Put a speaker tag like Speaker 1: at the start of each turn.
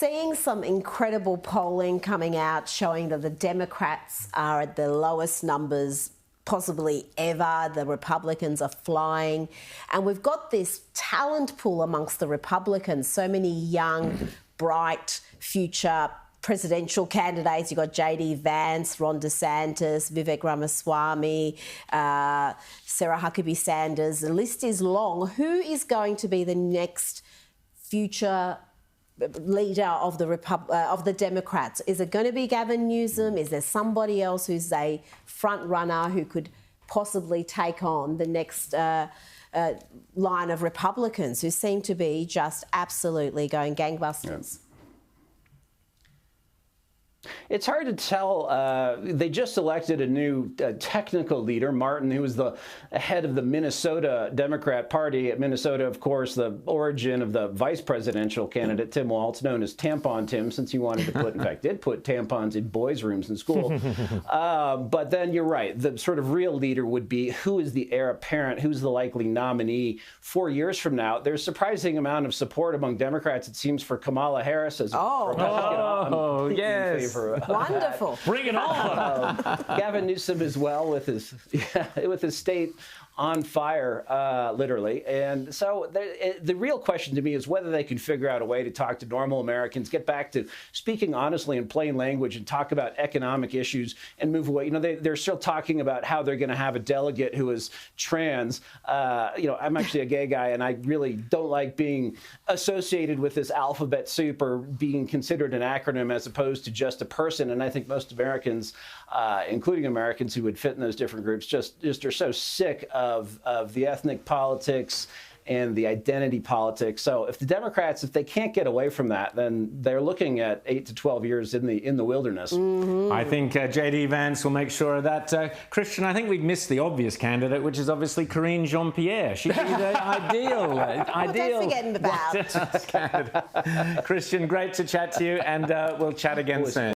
Speaker 1: seeing some incredible polling coming out showing that the Democrats are at the lowest numbers possibly ever. The Republicans are flying. And we've got this talent pool amongst the Republicans, so many young, bright future presidential candidates. You've got J.D. Vance, Ron DeSantis, Vivek Ramaswamy, Sarah Huckabee Sanders. The list is long. Who is going to be the next future leader of the Democrats? Is it going to be Gavin Newsom? Is there somebody else who's a front runner who could possibly take on the next line of Republicans who seem to be just absolutely going gangbusters?
Speaker 2: Yeah. It's hard to tell. They just elected a new technical leader, Martin, who was the head of the Minnesota Democrat Party. At Minnesota, of course, the origin of the vice presidential candidate, Tim Walz, known as Tampon Tim, since he wanted to put, in fact, did put tampons in boys' rooms in school. But then you're right. The sort of real leader would be who is the heir apparent, who's the likely nominee 4 years from now. There's a surprising amount of support among Democrats, it seems, for Kamala Harris as
Speaker 3: yes.
Speaker 1: Wonderful.
Speaker 3: Bring it on.
Speaker 2: Gavin Newsom as well with his state on fire, literally. And so the real question to me is whether they can figure out a way to talk to normal Americans, get back to speaking honestly in plain language and talk about economic issues and move away. You know, they're still talking about how they're going to have a delegate who is trans. You know, I'm actually a gay guy, and I really don't like being associated with this alphabet soup or being considered an acronym as opposed to just a person. And I think most Americans, including Americans who would fit in those different groups, just are so sick of the ethnic politics and the identity politics. So if the Democrats, if they can't get away from that, then they're looking at 8 to 12 years in the wilderness.
Speaker 1: Mm-hmm.
Speaker 3: I think J.D. Vance will make sure of that. Christian, I think we've missed the obvious candidate, which is obviously Karine Jean-Pierre. She'd be the ideal.
Speaker 1: Don't forget him about.
Speaker 3: Christian, great to chat to you, and we'll chat again soon.